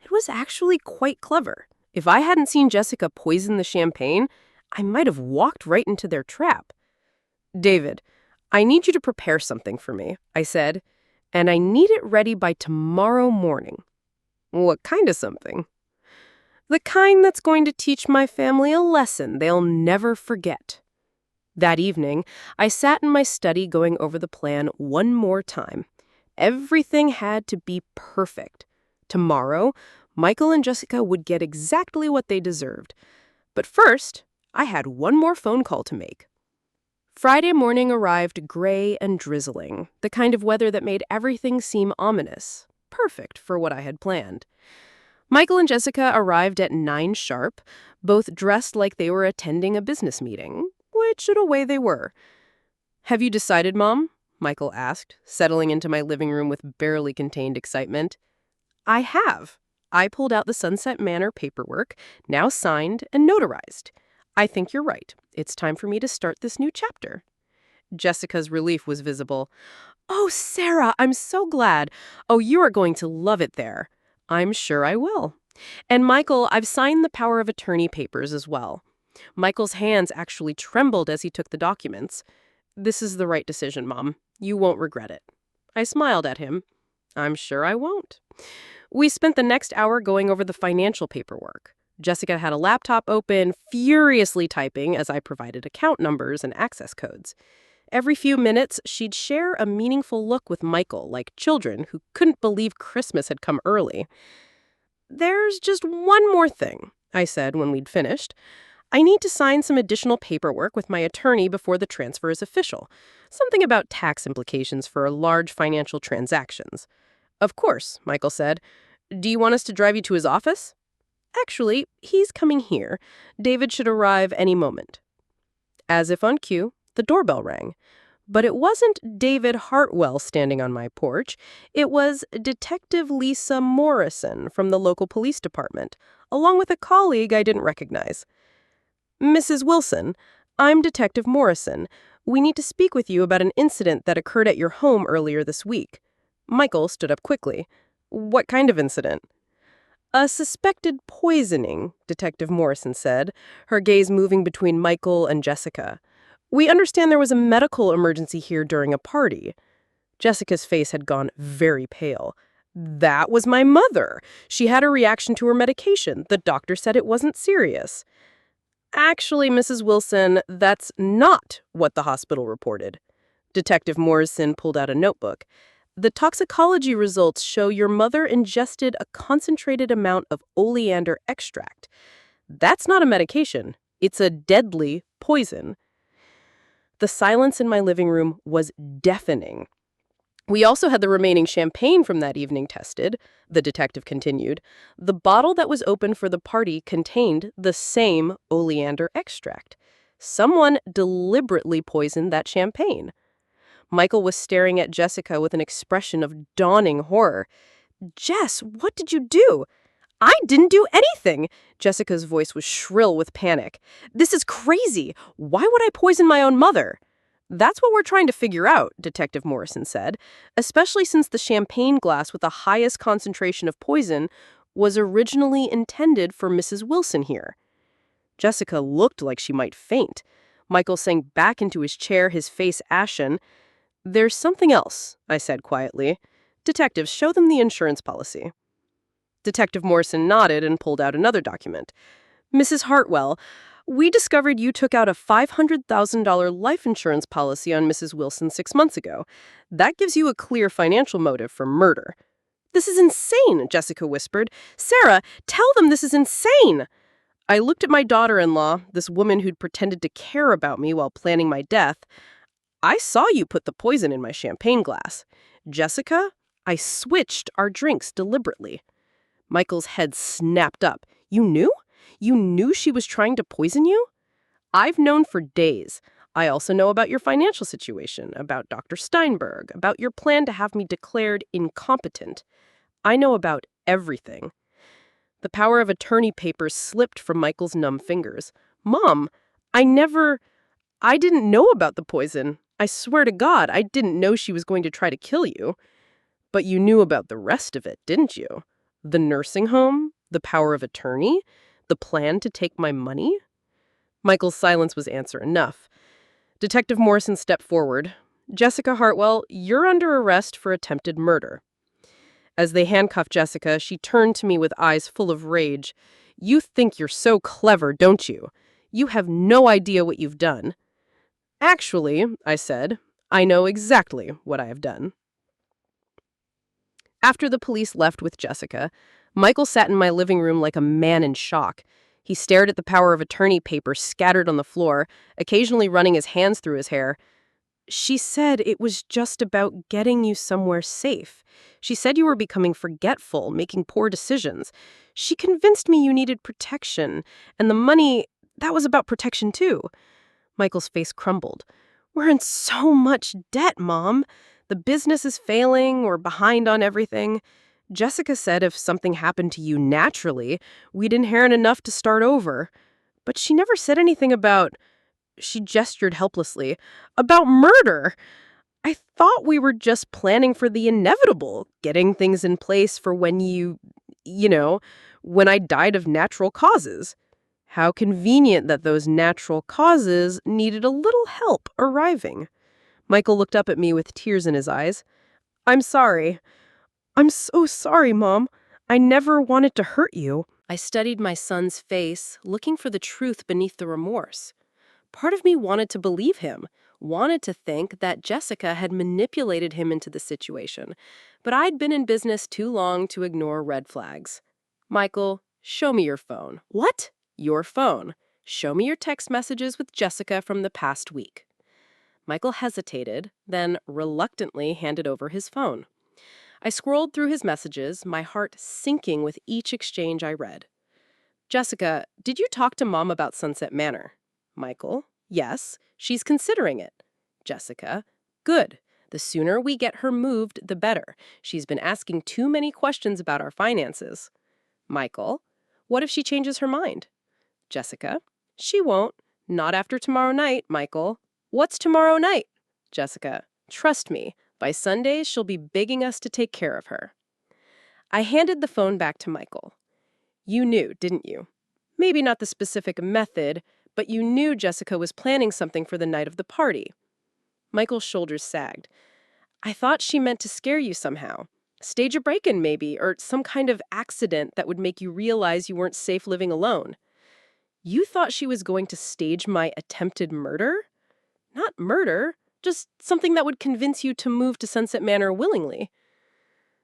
It was actually quite clever. If I hadn't seen Jessica poison the champagne, I might have walked right into their trap. David, I need you to prepare something for me, I said, and I need it ready by tomorrow morning. What kind of something? The kind that's going to teach my family a lesson they'll never forget. That evening, I sat in my study going over the plan one more time. Everything had to be perfect. Tomorrow, Michael and Jessica would get exactly what they deserved. But first, I had one more phone call to make. Friday morning arrived gray and drizzling, the kind of weather that made everything seem ominous. Perfect for what I had planned. Michael and Jessica arrived at 9 sharp, both dressed like they were attending a business meeting, which in a way they were. "Have you decided, Mom?" Michael asked, settling into my living room with barely contained excitement. "I have." I pulled out the Sunset Manor paperwork, now signed and notarized. "I think you're right. It's time for me to start this new chapter." Jessica's relief was visible. "Oh, Sarah, I'm so glad. Oh, you are going to love it there." "I'm sure I will." "And Michael, I've signed the power of attorney papers as well." Michael's hands actually trembled as he took the documents. "This is the right decision, Mom. You won't regret it." I smiled at him. "I'm sure I won't." We spent the next hour going over the financial paperwork. Jessica had a laptop open, furiously typing as I provided account numbers and access codes. Every few minutes, she'd share a meaningful look with Michael, like children who couldn't believe Christmas had come early. "There's just one more thing," I said when we'd finished. "I need to sign some additional paperwork with my attorney before the transfer is official. Something about tax implications for large financial transactions." "Of course," Michael said. "Do you want us to drive you to his office?" "Actually, he's coming here. David should arrive any moment." As if on cue, the doorbell rang. But it wasn't David Hartwell standing on my porch. It was Detective Lisa Morrison from the local police department, along with a colleague I didn't recognize. "Mrs. Wilson, I'm Detective Morrison. We need to speak with you about an incident that occurred at your home earlier this week." Michael stood up quickly. "What kind of incident?" "A suspected poisoning," Detective Morrison said, her gaze moving between Michael and Jessica. "We understand there was a medical emergency here during a party." Jessica's face had gone very pale. "That was my mother. She had a reaction to her medication. The doctor said it wasn't serious." "Actually, Mrs. Wilson, that's not what the hospital reported." Detective Morrison pulled out a notebook. "The toxicology results show your mother ingested a concentrated amount of oleander extract. That's not a medication. It's a deadly poison." The silence in my living room was deafening. "We also had the remaining champagne from that evening tested," the detective continued. "The bottle that was opened for the party contained the same oleander extract. Someone deliberately poisoned that champagne." Michael was staring at Jessica with an expression of dawning horror. "Jess, what did you do?" "I didn't do anything!" Jessica's voice was shrill with panic. "This is crazy! Why would I poison my own mother?" "That's what we're trying to figure out," Detective Morrison said, "especially since the champagne glass with the highest concentration of poison was originally intended for Mrs. Wilson here." Jessica looked like she might faint. Michael sank back into his chair, his face ashen. "There's something else," I said quietly. "Detectives, show them the insurance policy." Detective Morrison nodded and pulled out another document. "Mrs. Hartwell, we discovered you took out a $500,000 life insurance policy on Mrs. Wilson 6 months ago. That gives you a clear financial motive for murder." "This is insane," Jessica whispered. "Sarah, tell them this is insane." I looked at my daughter-in-law, this woman who'd pretended to care about me while planning my death. "I saw you put the poison in my champagne glass. Jessica, I switched our drinks deliberately." Michael's head snapped up. "You knew? You knew she was trying to poison you?" "I've known for days. I also know about your financial situation, about Dr. Steinberg, about your plan to have me declared incompetent. I know about everything." The power of attorney papers slipped from Michael's numb fingers. "Mom, I didn't know about the poison. I swear to God, I didn't know she was going to try to kill you. But you knew about the rest of it, didn't you? The nursing home, the power of attorney, the plan to take my money? Michael's silence was answer enough. Detective Morrison stepped forward. Jessica Hartwell, you're under arrest for attempted murder. As they handcuffed Jessica, she turned to me with eyes full of rage. You think you're so clever, don't you? You have no idea what you've done. Actually, I said, I know exactly what I have done. After the police left with Jessica, Michael sat in my living room like a man in shock. He stared at the power of attorney papers scattered on the floor, occasionally running his hands through his hair. She said it was just about getting you somewhere safe. She said you were becoming forgetful, making poor decisions. She convinced me you needed protection, and the money, that was about protection too. Michael's face crumbled. We're in so much debt, Mom. The business is failing, we're behind on everything. Jessica said if something happened to you naturally, we'd inherit enough to start over. But she never said anything about, she gestured helplessly, about murder. I thought we were just planning for the inevitable, getting things in place for when you know, when I died of natural causes. How convenient that those natural causes needed a little help arriving. Michael looked up at me with tears in his eyes. I'm sorry. I'm so sorry, Mom. I never wanted to hurt you. I studied my son's face, looking for the truth beneath the remorse. Part of me wanted to believe him, wanted to think that Jessica had manipulated him into the situation, but I'd been in business too long to ignore red flags. Michael, show me your phone. What? Your phone. Show me your text messages with Jessica from the past week. Michael hesitated, then reluctantly handed over his phone. I scrolled through his messages, my heart sinking with each exchange I read. Jessica, did you talk to Mom about Sunset Manor? Michael, yes, she's considering it. Jessica, good. The sooner we get her moved, the better. She's been asking too many questions about our finances. Michael, what if she changes her mind? Jessica, she won't. Not after tomorrow night, Michael. What's tomorrow night? Jessica, trust me. By Sunday, she'll be begging us to take care of her. I handed the phone back to Michael. You knew, didn't you? Maybe not the specific method, but you knew Jessica was planning something for the night of the party. Michael's shoulders sagged. I thought she meant to scare you somehow. Stage a break-in maybe, or some kind of accident that would make you realize you weren't safe living alone. You thought she was going to stage my attempted murder? Not murder, just something that would convince you to move to Sunset Manor willingly.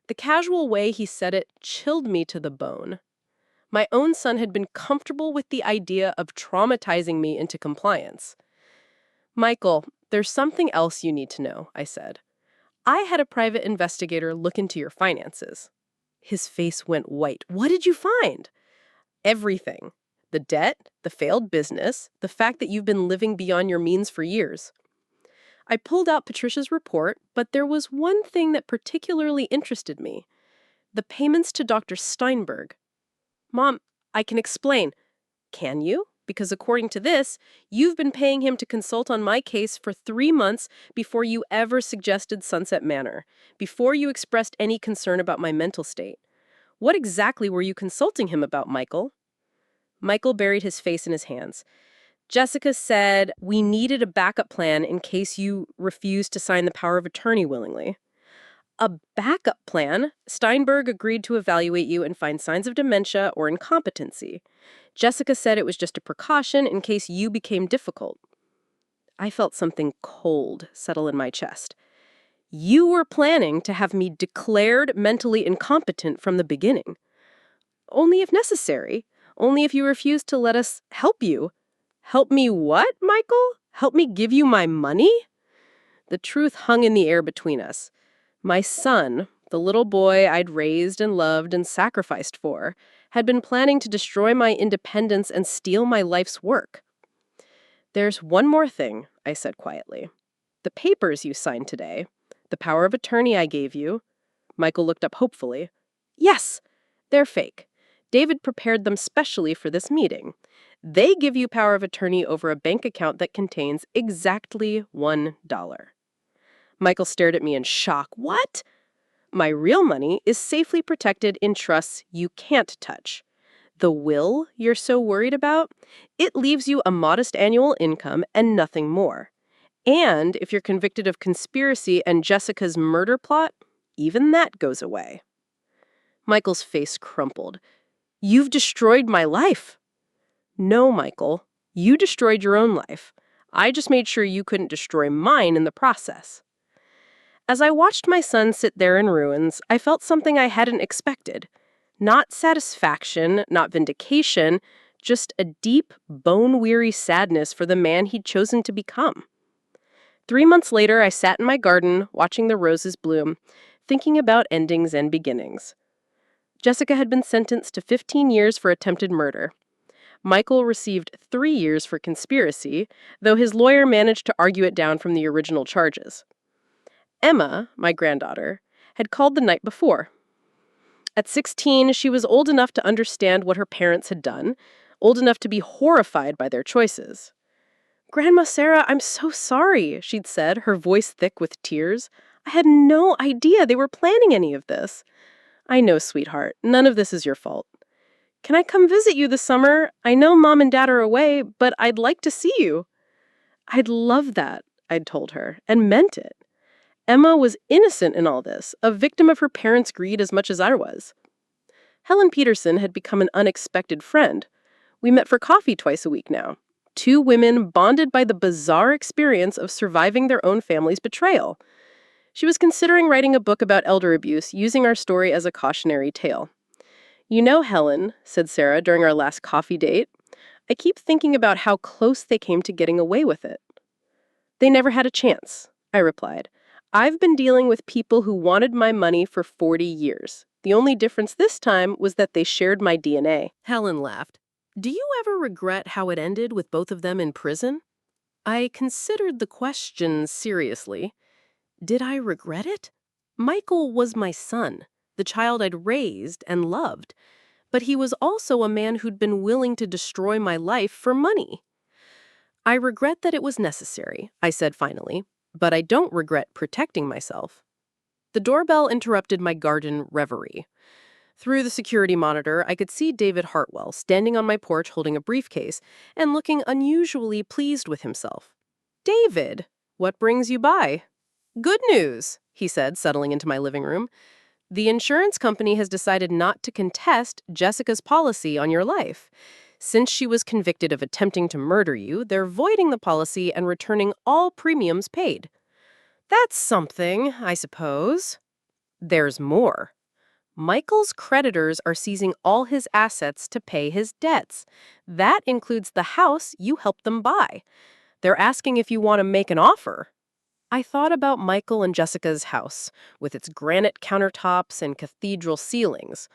The casual way he said it chilled me to the bone. My own son had been comfortable with the idea of traumatizing me into compliance. Michael, there's something else you need to know, I said. I had a private investigator look into your finances. His face went white. What did you find? Everything. The debt, the failed business, the fact that you've been living beyond your means for years. I pulled out Patricia's report, but there was one thing that particularly interested me. The payments to Dr. Steinberg. Mom, I can explain. Can you? Because according to this, you've been paying him to consult on my case for 3 months before you ever suggested Sunset Manor, before you expressed any concern about my mental state. What exactly were you consulting him about, Michael? Michael buried his face in his hands. Jessica said we needed a backup plan in case you refused to sign the power of attorney willingly. A backup plan? Steinberg agreed to evaluate you and find signs of dementia or incompetency. Jessica said it was just a precaution in case you became difficult. I felt something cold settle in my chest. You were planning to have me declared mentally incompetent from the beginning. Only if necessary. Only if you refused to let us help you. Help me what, Michael? Help me give you my money? The truth hung in the air between us. My son, the little boy I'd raised and loved and sacrificed for, had been planning to destroy my independence and steal my life's work. There's one more thing, I said quietly. The papers you signed today, the power of attorney I gave you. Michael looked up hopefully. Yes, they're fake. David prepared them specially for this meeting. They give you power of attorney over a bank account that contains exactly $1. Michael stared at me in shock. What? My real money is safely protected in trusts you can't touch. The will you're so worried about? It leaves you a modest annual income and nothing more. And if you're convicted of conspiracy and Jessica's murder plot, even that goes away. Michael's face crumpled. You've destroyed my life. No, Michael. You destroyed your own life. I just made sure you couldn't destroy mine in the process. As I watched my son sit there in ruins, I felt something I hadn't expected. Not satisfaction, not vindication, just a deep, bone-weary sadness for the man he'd chosen to become. 3 months later, I sat in my garden, watching the roses bloom, thinking about endings and beginnings. Jessica had been sentenced to 15 years for attempted murder. Michael received 3 years for conspiracy, though his lawyer managed to argue it down from the original charges. Emma, my granddaughter, had called the night before. At 16, she was old enough to understand what her parents had done, old enough to be horrified by their choices. "Grandma Sarah, I'm so sorry," she'd said, her voice thick with tears. "I had no idea they were planning any of this." "I know, sweetheart. None of this is your fault. Can I come visit you this summer? I know Mom and Dad are away, but I'd like to see you." "I'd love that," I'd told her, and meant it. Emma was innocent in all this, a victim of her parents' greed as much as I was. Helen Peterson had become an unexpected friend. We met for coffee twice a week now. 2 women bonded by the bizarre experience of surviving their own family's betrayal. She was considering writing a book about elder abuse, using our story as a cautionary tale. "You know, Helen," said Sarah during our last coffee date, "I keep thinking about how close they came to getting away with it." "They never had a chance," I replied. "I've been dealing with people who wanted my money for 40 years. The only difference this time was that they shared my DNA." Helen laughed. "Do you ever regret how it ended with both of them in prison?" I considered the question seriously. Did I regret it? Michael was my son, the child I'd raised and loved, but he was also a man who'd been willing to destroy my life for money. "I regret that it was necessary," I said finally, "but I don't regret protecting myself." The doorbell interrupted my garden reverie. Through the security monitor, I could see David Hartwell standing on my porch holding a briefcase and looking unusually pleased with himself. "David, what brings you by?" "Good news," he said, settling into my living room. "The insurance company has decided not to contest Jessica's policy on your life. Since she was convicted of attempting to murder you, they're voiding the policy and returning all premiums paid." "That's something, I suppose." "There's more. Michael's creditors are seizing all his assets to pay his debts. That includes the house you helped them buy. They're asking if you want to make an offer." I thought about Michael and Jessica's house, with its granite countertops and cathedral ceilings.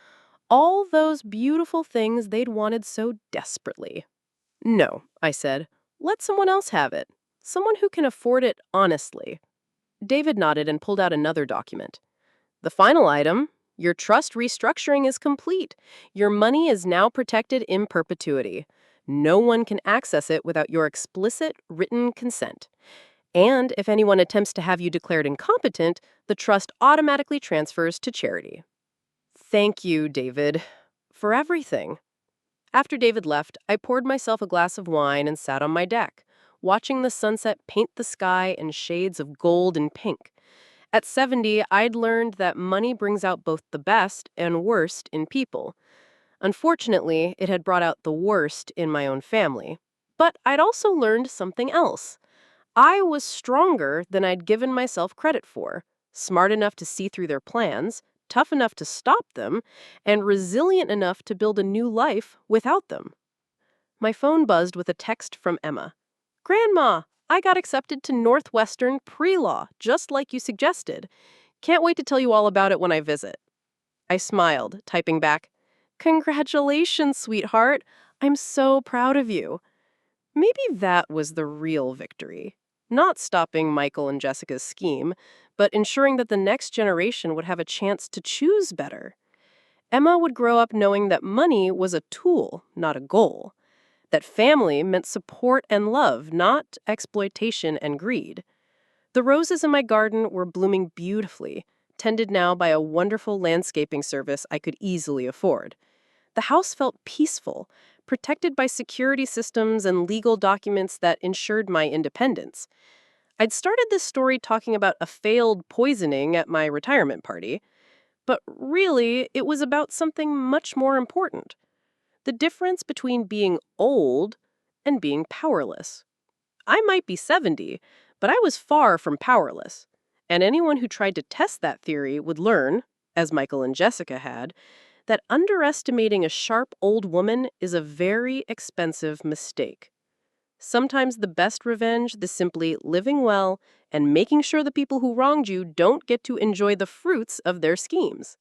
All those beautiful things they'd wanted so desperately. "No," I said. "Let someone else have it. Someone who can afford it honestly." David nodded and pulled out another document. "The final item. Your trust restructuring is complete. Your money is now protected in perpetuity. No one can access it without your explicit written consent. And if anyone attempts to have you declared incompetent, the trust automatically transfers to charity." "Thank you, David, for everything." After David left, I poured myself a glass of wine and sat on my deck, watching the sunset paint the sky in shades of gold and pink. At 70, I'd learned that money brings out both the best and worst in people. Unfortunately, it had brought out the worst in my own family. But I'd also learned something else. I was stronger than I'd given myself credit for, smart enough to see through their plans, tough enough to stop them, and resilient enough to build a new life without them. My phone buzzed with a text from Emma. "Grandma, I got accepted to Northwestern pre-law, just like you suggested. Can't wait to tell you all about it when I visit." I smiled, typing back, "Congratulations, sweetheart. I'm so proud of you." Maybe that was the real victory. Not stopping Michael and Jessica's scheme, but ensuring that the next generation would have a chance to choose better. Emma would grow up knowing that money was a tool, not a goal. that family meant support and love, not exploitation and greed. The roses in my garden were blooming beautifully, tended now by a wonderful landscaping service I could easily afford. The house felt peaceful, protected by security systems and legal documents that ensured my independence. I'd started this story talking about a failed poisoning at my retirement party, but really, it was about something much more important: the difference between being old and being powerless. I might be 70, but I was far from powerless. And anyone who tried to test that theory would learn, as Michael and Jessica had, that underestimating a sharp old woman is a very expensive mistake. Sometimes the best revenge is simply living well and making sure the people who wronged you don't get to enjoy the fruits of their schemes.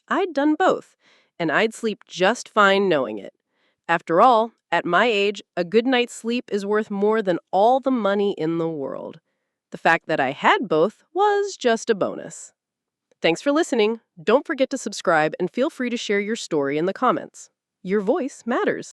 I'd done both, and I'd sleep just fine knowing it. After all, at my age, a good night's sleep is worth more than all the money in the world. The fact that I had both was just a bonus. Thanks for listening. Don't forget to subscribe and feel free to share your story in the comments. Your voice matters.